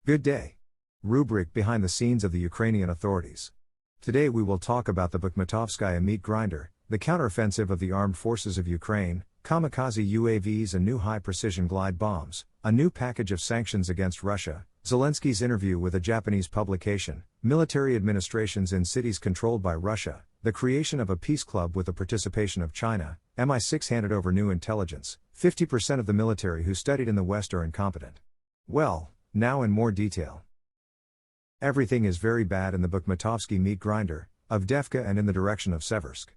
Good day. Rubric behind the scenes of the Ukrainian authorities. Today we will talk about the Bakhmutovskaya meat grinder, the counteroffensive of the armed forces of Ukraine, kamikaze UAVs and new high-precision glide bombs, a new package of sanctions against Russia, Zelensky's interview with a Japanese publication, military administrations in cities controlled by Russia, the creation of a peace club with the participation of China, MI6 handed over new intelligence, 50% of the military who studied in the West are incompetent. Well, now in more detail. Everything is very bad in the Bakhmutovsky meat grinder, Avdiivka and in the direction of Seversk.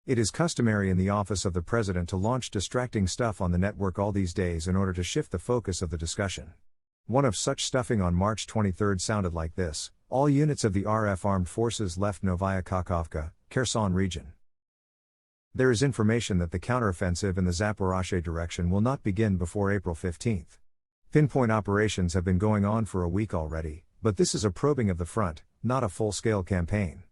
It is customary in the office of the president to launch distracting stuff on the network all these days in order to shift the focus of the discussion. One of such stuffing on March 23 sounded like this: all units of the RF armed forces left Novaya Kakhovka, Kherson region. There is information that the counteroffensive in the Zaporozhye direction will not begin before April 15. Pinpoint operations have been going on for a week already, but this is a probing of the front, not a full-scale campaign.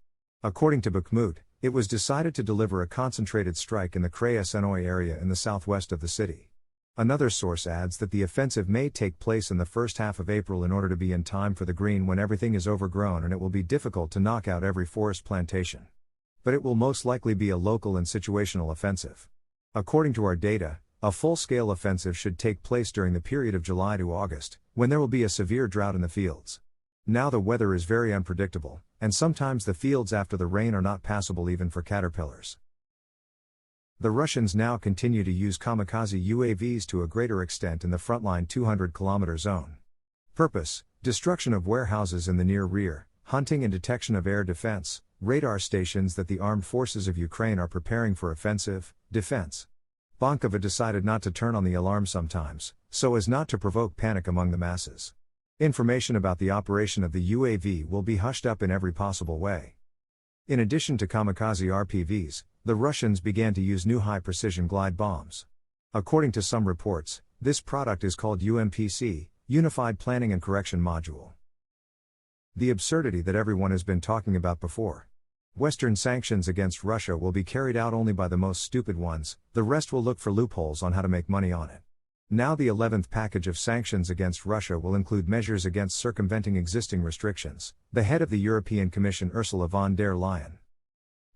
According to Bakhmut, it was decided to deliver a concentrated strike in the Krasnoye area in the southwest of the city. Another source adds that the offensive may take place in the first half of April in order to be in time for the green when everything is overgrown and it will be difficult to knock out every forest plantation. But it will most likely be a local and situational offensive. According to our data, a full-scale offensive should take place during the period of July to August, when there will be a severe drought in the fields. Now the weather is very unpredictable, and sometimes the fields after the rain are not passable even for caterpillars. The Russians now continue to use kamikaze UAVs to a greater extent in the frontline 200-kilometer zone. Purpose: destruction of warehouses in the near rear, hunting and detection of air defense, radar stations that the armed forces of Ukraine are preparing for offensive defense. Bakhmutov decided not to turn on the alarm sometimes, so as not to provoke panic among the masses. Information about the operation of the UAV will be hushed up in every possible way. In addition to kamikaze RPVs, the Russians began to use new high-precision glide bombs. According to some reports, this product is called UMPC, Unified Planning and Correction Module. The absurdity that everyone has been talking about before. Western sanctions against Russia will be carried out only by the most stupid ones, the rest will look for loopholes on how to make money on it. Now the 11th package of sanctions against Russia will include measures against circumventing existing restrictions, the head of the European Commission Ursula von der Leyen.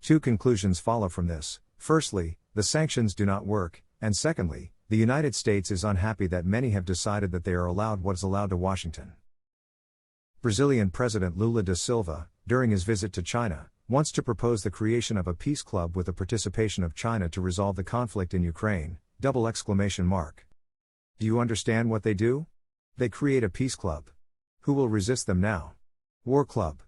Two conclusions follow from this: firstly, the sanctions do not work, and secondly, the United States is unhappy that many have decided that they are allowed what is allowed to Washington. Brazilian President Lula da Silva, during his visit to China, wants to propose the creation of a peace club with the participation of China to resolve the conflict in Ukraine, ! Do you understand what they do? They create a peace club. Who will resist them now? War club.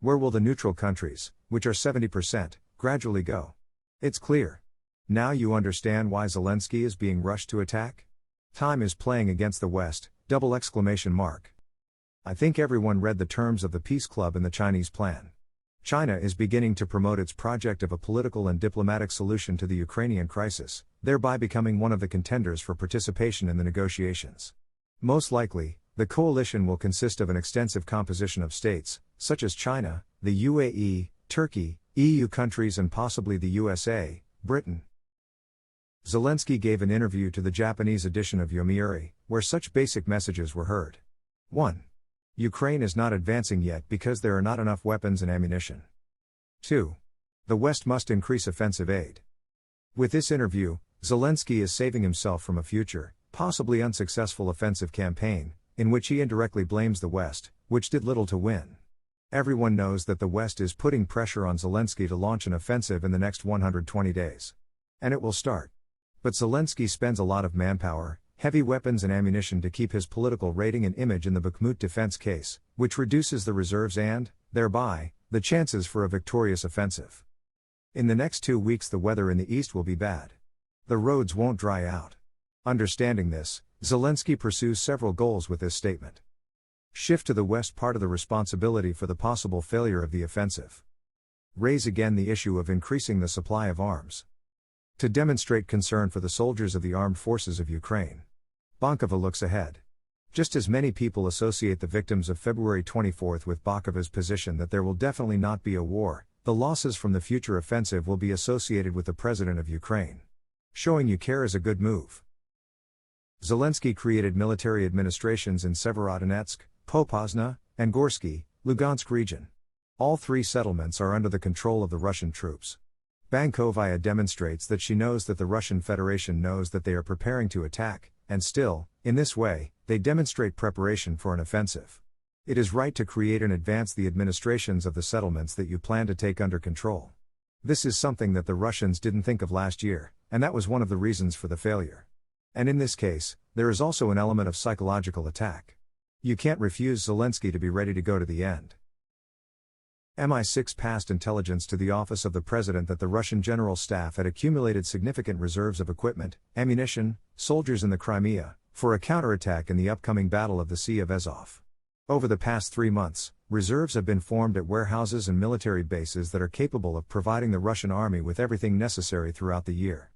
Where will the neutral countries, which are 70%, gradually go? It's clear. Now you understand why Zelensky is being rushed to attack? Time is playing against the West! I think everyone read the terms of the peace club in the Chinese plan. China is beginning to promote its project of a political and diplomatic solution to the Ukrainian crisis, thereby becoming one of the contenders for participation in the negotiations. Most likely, the coalition will consist of an extensive composition of states, such as China, the UAE, Turkey, EU countries and possibly the USA, Britain. Zelensky gave an interview to the Japanese edition of Yomiuri, where such basic messages were heard. 1. Ukraine is not advancing yet because there are not enough weapons and ammunition. 2. The West must increase offensive aid. With this interview, Zelensky is saving himself from a future, possibly unsuccessful offensive campaign, in which he indirectly blames the West, which did little to win. Everyone knows that the West is putting pressure on Zelensky to launch an offensive in the next 120 days. And it will start. But Zelensky spends a lot of manpower, heavy weapons and ammunition to keep his political rating and image in the Bakhmut defense case, which reduces the reserves and, thereby, the chances for a victorious offensive. In the next 2 weeks the weather in the east will be bad. The roads won't dry out. Understanding this, Zelensky pursues several goals with this statement. Shift to the west part of the responsibility for the possible failure of the offensive. Raise again the issue of increasing the supply of arms. To demonstrate concern for the soldiers of the armed forces of Ukraine. Bakhmutov looks ahead. Just as many people associate the victims of February 24 with Bakhmutov's position that there will definitely not be a war, the losses from the future offensive will be associated with the president of Ukraine. Showing you care is a good move. Zelensky created military administrations in Severodonetsk, Popasna, and Gorsky, Lugansk region. All three settlements are under the control of the Russian troops. Bankovaya demonstrates that she knows that the Russian Federation knows that they are preparing to attack, and still, in this way, they demonstrate preparation for an offensive. It is right to create and advance the administrations of the settlements that you plan to take under control. This is something that the Russians didn't think of last year, and that was one of the reasons for the failure. And in this case, there is also an element of psychological attack. You can't refuse Zelensky to be ready to go to the end. MI6 passed intelligence to the office of the president that the Russian General Staff had accumulated significant reserves of equipment, ammunition, soldiers in the Crimea, for a counterattack in the upcoming Battle of the Sea of Azov. Over the past 3 months, reserves have been formed at warehouses and military bases that are capable of providing the Russian army with everything necessary throughout the year.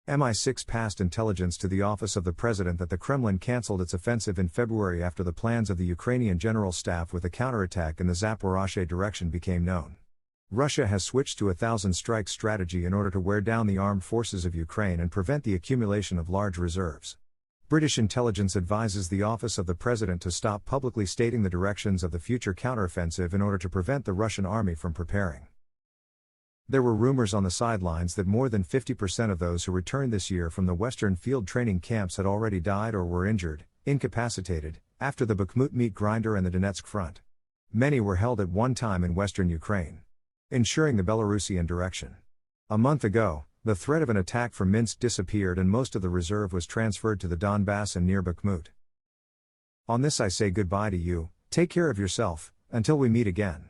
MI6 passed intelligence to the office of the president that the Kremlin cancelled its offensive in February after the plans of the Ukrainian General Staff with a counterattack in the Zaporozhye direction became known. Russia has switched to a thousand-strike strategy in order to wear down the armed forces of Ukraine and prevent the accumulation of large reserves. British intelligence advises the office of the president to stop publicly stating the directions of the future counteroffensive in order to prevent the Russian army from preparing. There were rumors on the sidelines that more than 50% of those who returned this year from the Western field training camps had already died or were injured, incapacitated, after the Bakhmut meat grinder and the Donetsk front. Many were held at one time in western Ukraine, ensuring the Belarusian direction. A month ago, the threat of an attack from Minsk disappeared and most of the reserve was transferred to the Donbass and near Bakhmut. On this I say goodbye to you, take care of yourself, until we meet again.